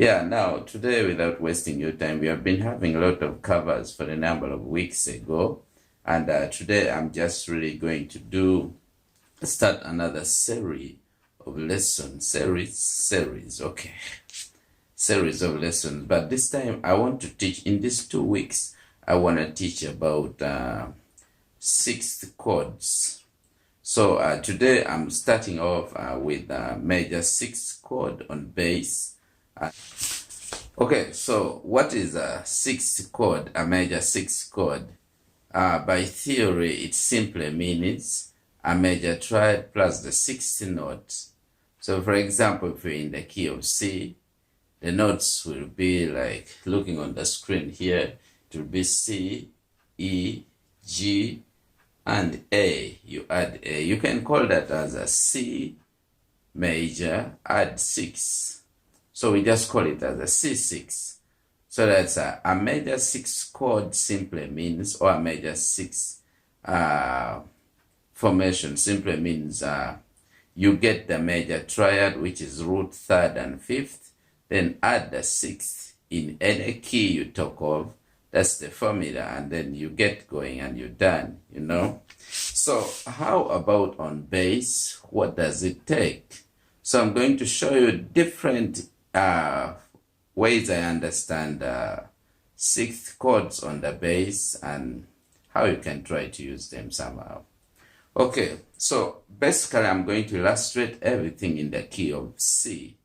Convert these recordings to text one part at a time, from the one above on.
Yeah, now today, without wasting your time, we have been having a lot of covers for a number of weeks ago, and today I'm just really going to start another series of lessons, series, okay, series of lessons. But this time I want to teach, in these 2 weeks, I want to teach about sixth chords. So today I'm starting off with major sixth chord on bass. Okay, so what is a sixth chord, a major sixth chord? By theory, it simply means a major triad plus the sixth note. So for example, if you're in the key of C, the notes will be like looking on the screen here. It will be C, E, G, and A. You add A. You can call that as a C major, add 6. So we just call it as a C6. So that's a major 6 chord simply means, or a major 6 formation simply means you get the major triad, which is root, third, and fifth, then add the sixth in any key you talk of. That's the formula, and then you get going and you're done, you know. So how about on bass? What does it take? So I'm going to show you different ways I understand sixth chords on the bass and how you can try to use them somehow. Okay, so basically I'm going to illustrate everything in the key of C,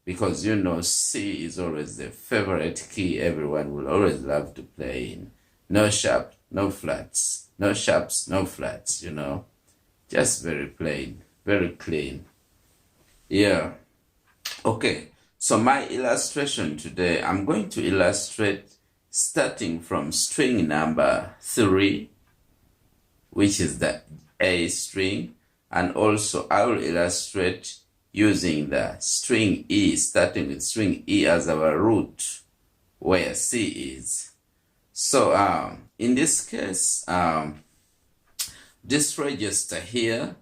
because you know C is always the favorite key everyone will always love to play in. No sharp, no flats, no sharps, no flats, you know. Just very plain, very clean. Yeah. Okay, so my illustration today, I'm going to illustrate starting from string number 3, which is the A string, and also I will illustrate using the string E, starting with string E as our root, where C is. So in this case, this register here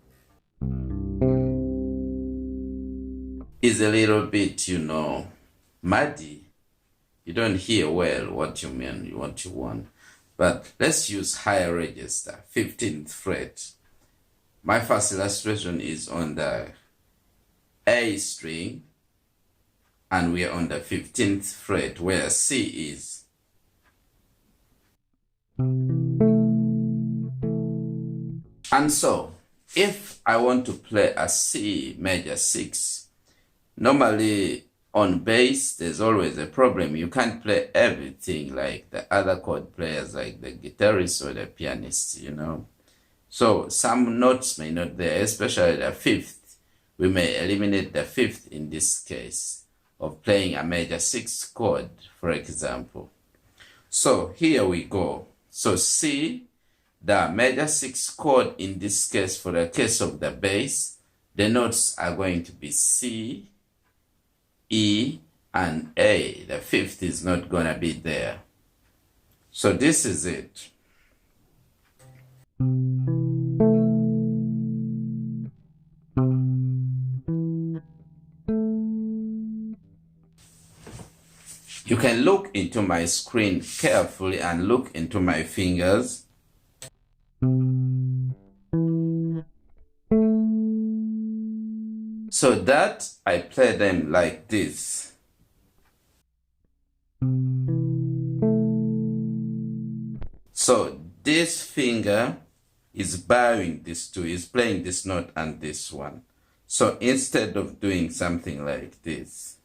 is a little bit, you know, muddy. You don't hear well what you mean, what you want. But let's use higher register, 15th fret. My first illustration is on the A string, and we are on the 15th fret where C is. And so, if I want to play a C major 6, normally on bass, there's always a problem. You can't play everything like the other chord players, like the guitarists or the pianists, you know. So some notes may not there, especially the 5th. We may eliminate the 5th in this case of playing a major 6 chord, for example. So here we go. So C, the major 6 chord in this case, for the case of the bass, the notes are going to be C, E, and A. The 5th is not going to be there. So this is it. You can look into my screen carefully and look into my fingers. So that I play them like this. So this finger is bowing these two, is playing this note and this one. So instead of doing something like this,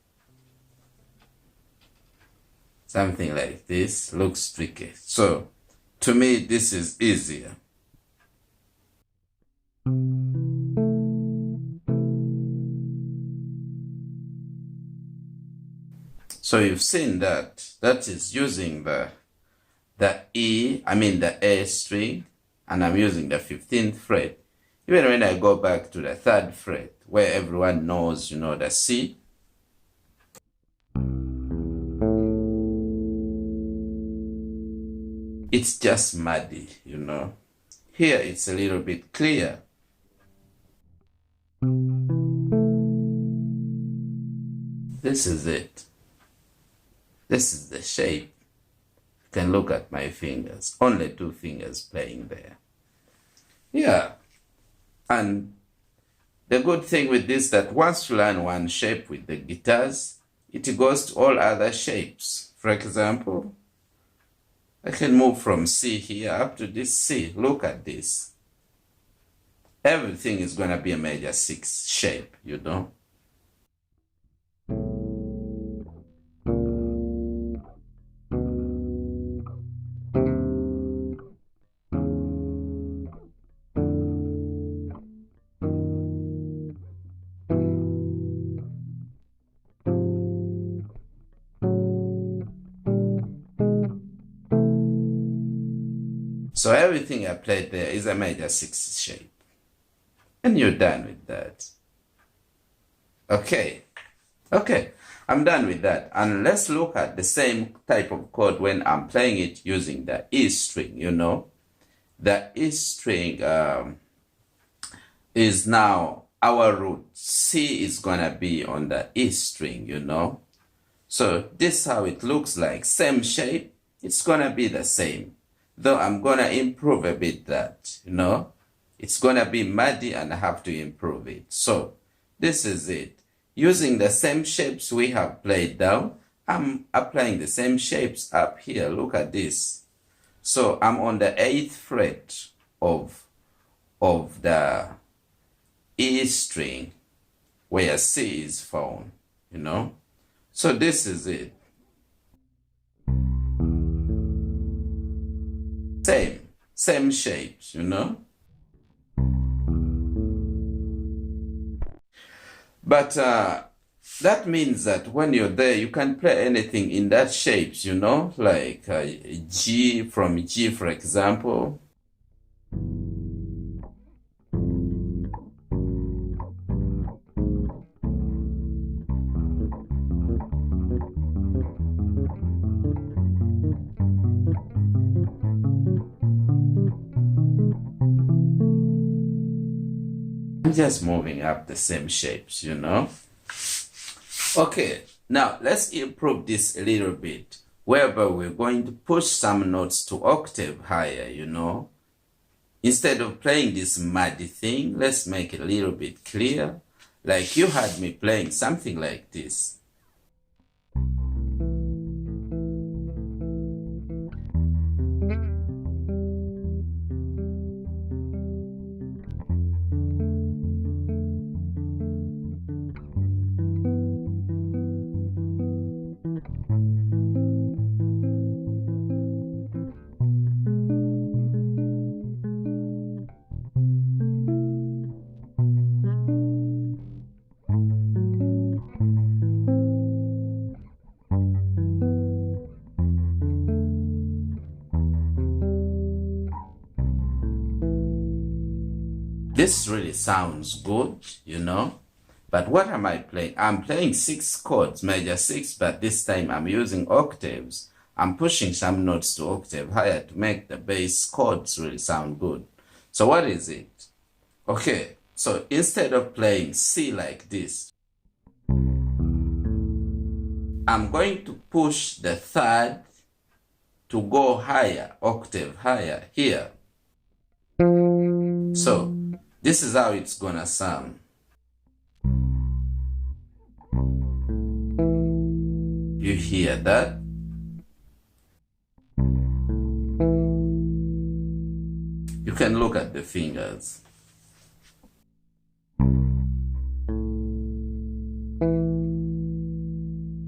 something like this looks tricky. So to me, this is easier. So you've seen that. That is using the E, the A string, and I'm using the 15th fret. Even when I go back to the 3rd fret, where everyone knows, you know, the C, it's just muddy, you know. Here it's a little bit clear. This is it. This is the shape. You can look at my fingers, only 2 fingers playing there. Yeah, and the good thing with this, that once you learn one shape with the guitars, it goes to all other shapes. For example, I can move from C here up to this C. Look at this. Everything is going to be a major 6 shape, you know. So everything I played there is a major 6 shape. And you're done with that. Okay, I'm done with that. And let's look at the same type of chord when I'm playing it using the E string, you know. The E string is now our root. C is gonna be on the E string, you know. So this is how it looks like. Same shape, it's gonna be the same. Though I'm gonna improve a bit that, you know. It's gonna be muddy and I have to improve it. So this is it. Using the same shapes we have played down, I'm applying the same shapes up here. Look at this. So I'm on the 8th fret of the E string where C is found, you know. So this is it. Same shapes, you know. But that means that when you're there, you can play anything in that shapes, you know, like G, from G, for example. I'm just moving up the same shapes, you know. Okay, now let's improve this a little bit, whereby we're going to push some notes to octave higher, you know. Instead of playing this muddy thing, let's make it a little bit clear, like you had me playing something like this. This really sounds good, you know. But what am I playing? I'm playing 6 chords, major 6, but this time I'm using octaves. I'm pushing some notes to octave higher to make the bass chords really sound good. So what is it? Okay, so instead of playing C like this, I'm going to push the 3rd to go higher, octave higher here. So this is how it's gonna sound. You hear that? You can look at the fingers.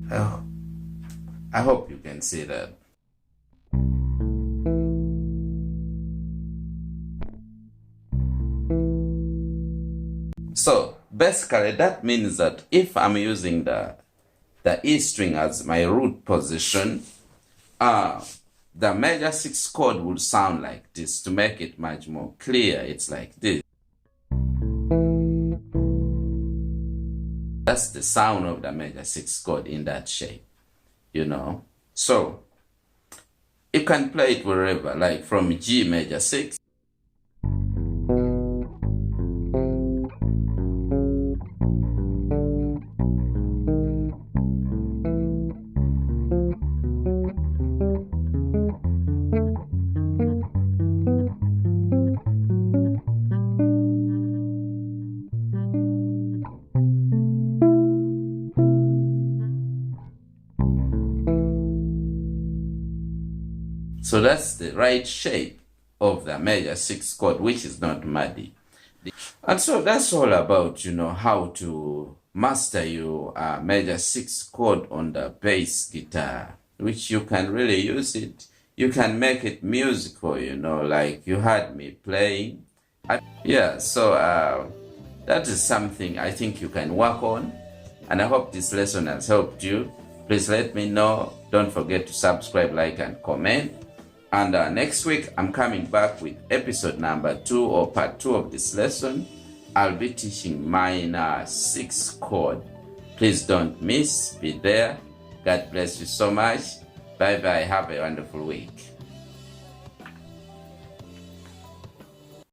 Oh, I hope you can see that. So basically that means that if I'm using the E string as my root position, the major 6 chord would sound like this. To make it much more clear, it's like this. That's the sound of the major 6 chord in that shape, you know. So you can play it wherever, like from G major 6. So that's the right shape of the major 6 chord, which is not muddy. And so that's all about, how to master your major 6 chord on the bass guitar, which you can really use it. You can make it musical, like you had me playing. Yeah, so that is something I think you can work on. And I hope this lesson has helped you. Please let me know. Don't forget to subscribe, like, and comment. And next week, I'm coming back with episode number 2 or part 2 of this lesson. I'll be teaching minor 6 chord. Please don't miss. Be there. God bless you so much. Bye-bye. Have a wonderful week.